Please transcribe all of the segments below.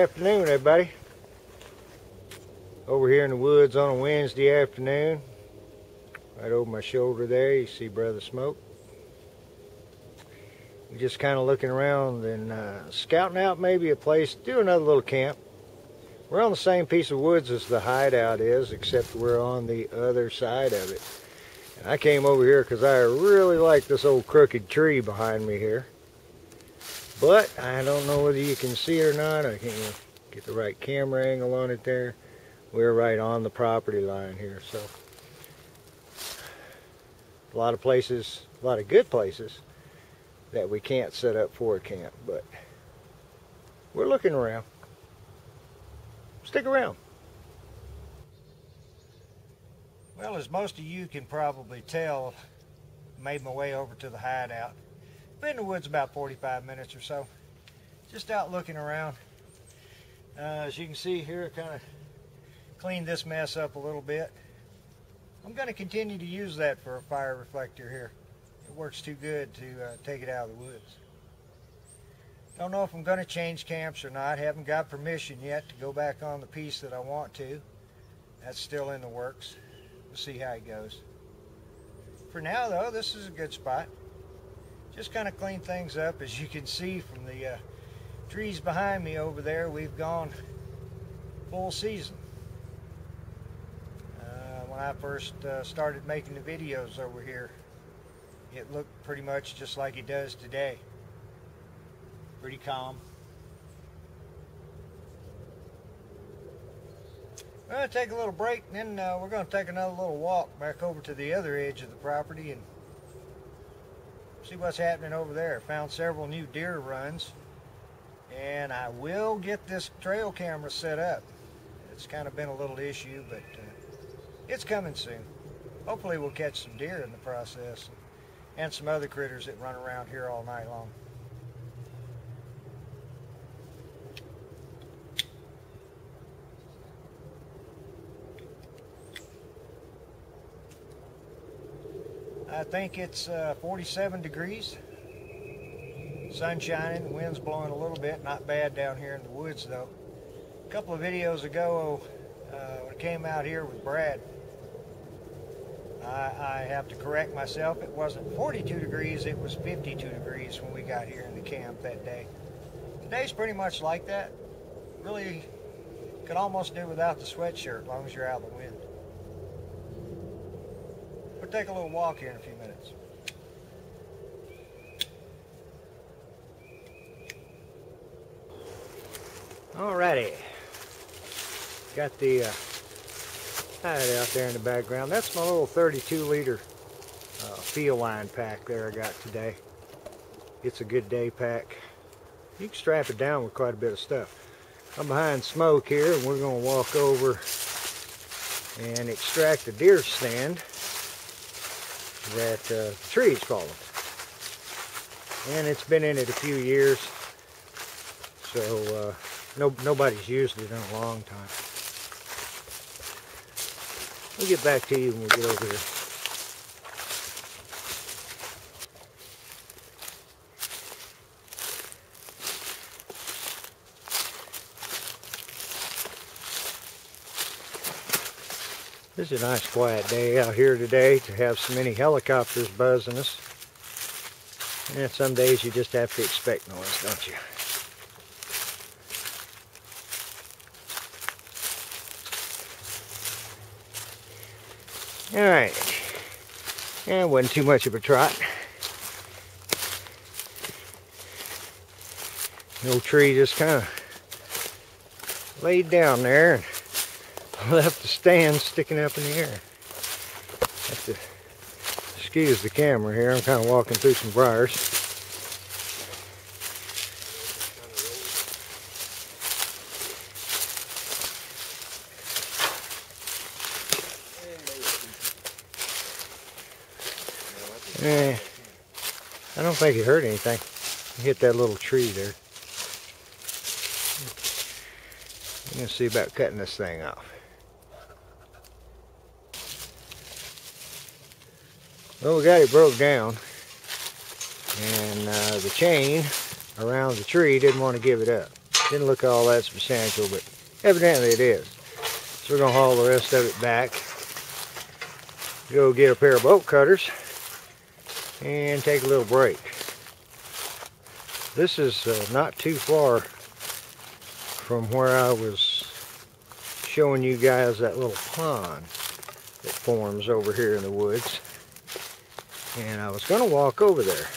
afternoon, everybody. Over here in the woods on a Wednesday afternoon. Right over my shoulder there, you see Brother Smoke. We're just kind of looking around and scouting out maybe a place to do another little camp. We're on the same piece of woods as the hideout is, except we're on the other side of it. And I came over here because I really like this old crooked tree behind me here. But I don't know whether you can see it or not. I can't get the right camera angle on it there. We're right on the property line here, so a lot of places, a lot of good places that we can't set up for a camp, but we're looking around. Stick around. Well, as most of you can probably tell, I made my way over to the hideout. Been in the woods about 45 minutes or so. Just out looking around. As you can see here, I kind of cleaned this mess up a little bit. I'm going to continue to use that for a fire reflector here. It works too good to take it out of the woods. Don't know if I'm going to change camps or not. Haven't got permission yet to go back on the piece that I want to. That's still in the works. We'll see how it goes. For now though, this is a good spot. Just kind of clean things up. As you can see from the trees behind me over there, we've gone full season. When I first started making the videos over here, it looked pretty much just like it does today. Pretty calm. We're going to take a little break, and then we're going to take another little walk back over to the other edge of the property and see what's happening over there. Found several new deer runs, and I will get this trail camera set up. It's kind of been a little issue, but it's coming soon. Hopefully we'll catch some deer in the process and some other critters that run around here all night long. I think it's 47 degrees. Sun shining, the wind's blowing a little bit. Not bad down here in the woods though. A couple of videos ago, when I came out here with Brad, I have to correct myself. It wasn't 42 degrees, it was 52 degrees when we got here in the camp that day. Today's pretty much like that. Really could almost do without the sweatshirt as long as you're out of the wind. We'll take a little walk here in a few minutes. Alrighty. Got the hideout there in the background. That's my little 32-liter field line pack there I got today. It's a good day pack. You can strap it down with quite a bit of stuff. I'm behind Smoke here, and we're going to walk over and extract the deer stand that the tree's fallen. And it's been in it a few years, so nobody's used it in a long time. We'll get back to you when we get over here. This is a nice quiet day out here today to have so many helicopters buzzing us. And some days you just have to expect noise, don't you? Alright. Yeah, it wasn't too much of a trot. The old tree just kind of laid down there and left the stand sticking up in the air. Have to excuse the camera here. I'm kind of walking through some briars. I don't think it hurt anything. It hit that little tree there. I'm going to see about cutting this thing off. Well, we got it broke down, and the chain around the tree didn't want to give it up. Didn't look all that substantial, but evidently it is. So we're going to haul the rest of it back. Go get a pair of bolt cutters and take a little break. This is not too far from where I was showing you guys that little pond that forms over here in the woods. And I was going to walk over there.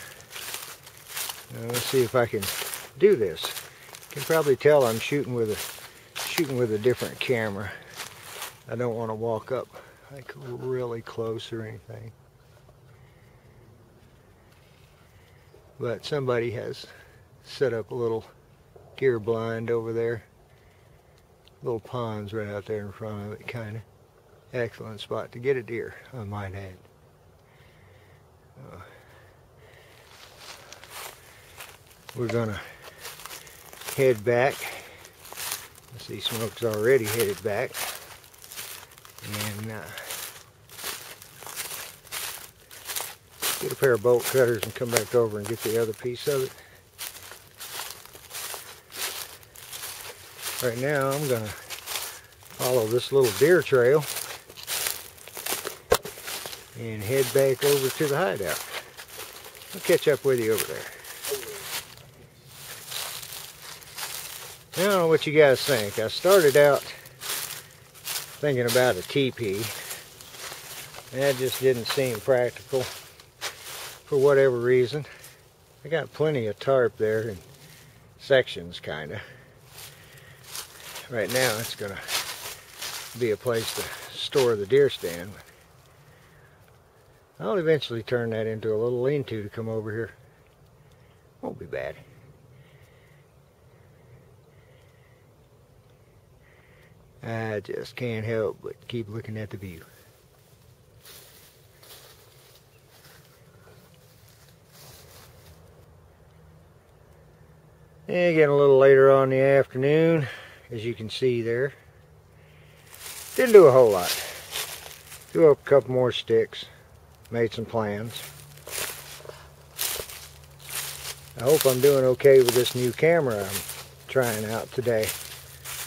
Now, let's see if I can do this. You can probably tell I'm shooting with a different camera. I don't want to walk up like really close or anything. But somebody has set up a little deer blind over there. Little ponds right out there in front of it, kind of. Excellent spot to get a deer, I might add. We're gonna head back. I see Smoke's already headed back. And get a pair of bolt cutters and come back over and get the other piece of it. Right now I'm gonna follow this little deer trail and head back over to the hideout. I'll catch up with you over there. I don't know what you guys think. I started out thinking about a teepee. That just didn't seem practical for whatever reason. I got plenty of tarp there in sections, kind of. Right now it's going to be a place to store the deer stand. I'll eventually turn that into a little lean-to to come over here. Won't be bad. I just can't help but keep looking at the view. And getting a little later on in the afternoon, as you can see there. Didn't do a whole lot. Threw up a couple more sticks. Made some plans. I hope I'm doing okay with this new camera I'm trying out today.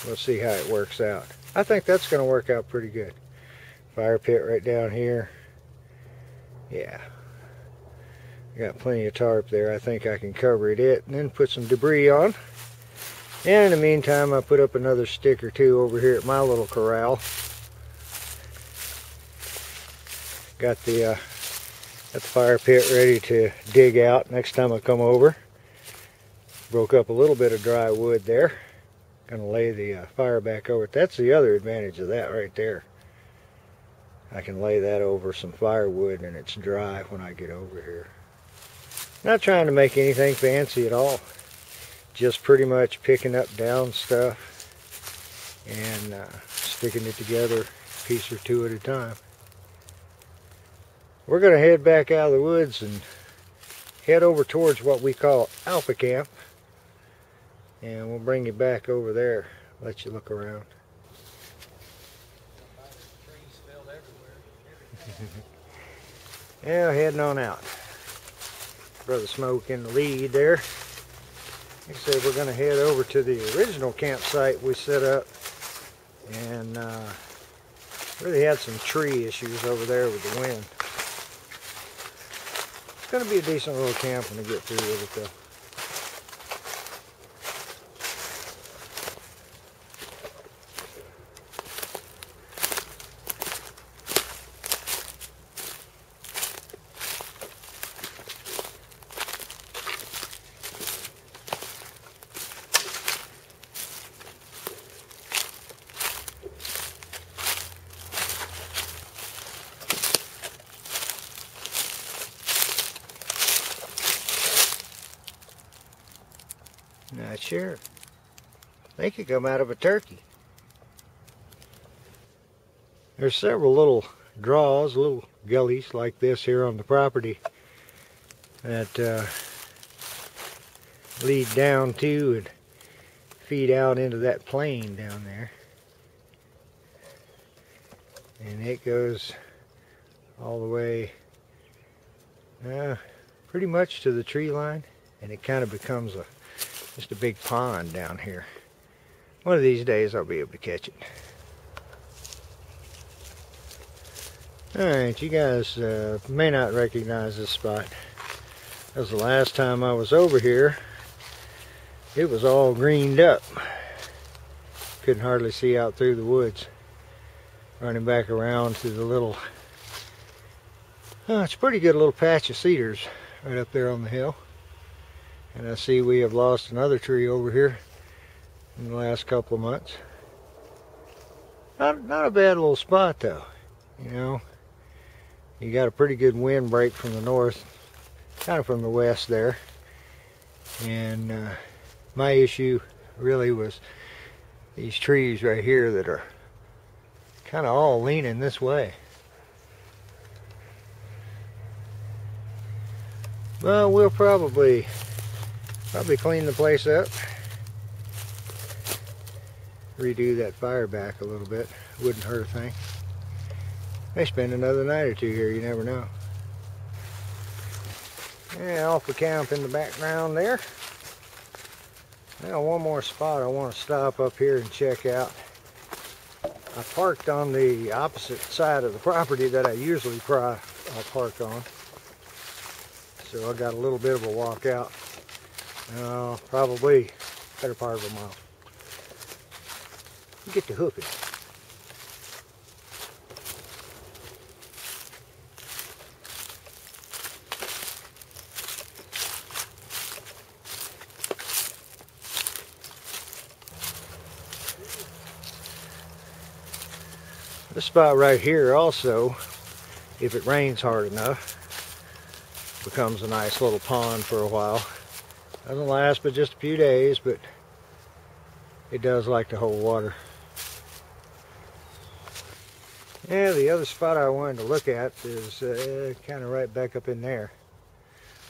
We'll see how it works out. I think that's going to work out pretty good. Fire pit right down here. Yeah. I got plenty of tarp there. I think I can cover it and then put some debris on. And in the meantime, I put up another stick or two over here at my little corral. Got the fire pit ready to dig out next time I come over. Broke up a little bit of dry wood there. Gonna lay the fire back over it. That's the other advantage of that right there. I can lay that over some firewood and it's dry when I get over here. Not trying to make anything fancy at all. Just pretty much picking up down stuff and sticking it together a piece or two at a time. We're going to head back out of the woods and head over towards what we call Alpha Camp. And we'll bring you back over there, let you look around. Yeah, heading on out. Brother Smoke in the lead there. Like I said, we're going to head over to the original campsite we set up. And really had some tree issues over there with the wind. It's going to be a decent little camp when we get through with it though. Not sure. They could come out of a turkey. There's several little draws, little gullies like this here on the property that lead down to and feed out into that plain down there. And it goes all the way pretty much to the tree line, and it kind of becomes a Just a big pond down here. One of these days I'll be able to catch it. Alright, you guys may not recognize this spot. That was the last time I was over here. It was all greened up. Couldn't hardly see out through the woods. Running back around to the little... it's a pretty good little patch of cedars right up there on the hill. And I see we have lost another tree over here in the last couple of months. Not a bad little spot though, you know. You got a pretty good wind break from the north, kind of from the west there. And my issue really was these trees right here that are kind of all leaning this way. Well, we'll probably clean the place up. Redo that fire back a little bit. Wouldn't hurt a thing. May spend another night or two here, you never know. Yeah, Alpha Camp in the background there. Now one more spot I want to stop up here and check out. I parked on the opposite side of the property that I usually park on. So I got a little bit of a walk out. Probably better part of a mile. Get to hooking. This spot right here also, if it rains hard enough, becomes a nice little pond for a while. Doesn't last but just a few days, but it does like to hold water. Yeah, the other spot I wanted to look at is kind of right back up in there.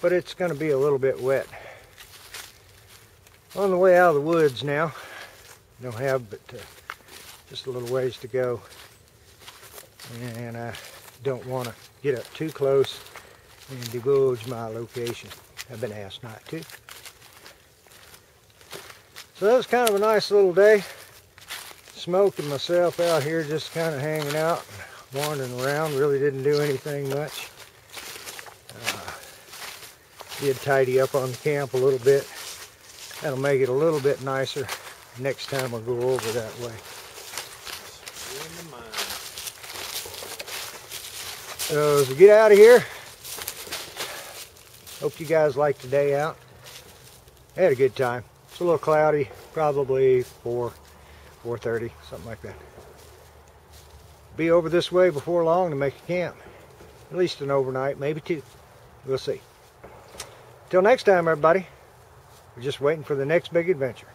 But it's going to be a little bit wet. On the way out of the woods now. Don't have but just a little ways to go. And I don't want to get up too close and divulge my location. I've been asked not to. So that was kind of a nice little day. Smoking myself out here, just kind of hanging out, wandering around. Really didn't do anything much. Did tidy up on the camp a little bit. That'll make it a little bit nicer next time I go over that way. So as we get out of here, hope you guys liked the day out. I had a good time. It's a little cloudy, probably 4:30, something like that. Be over this way before long to make a camp. At least an overnight, maybe two. We'll see. Till next time, everybody. We're just waiting for the next big adventure.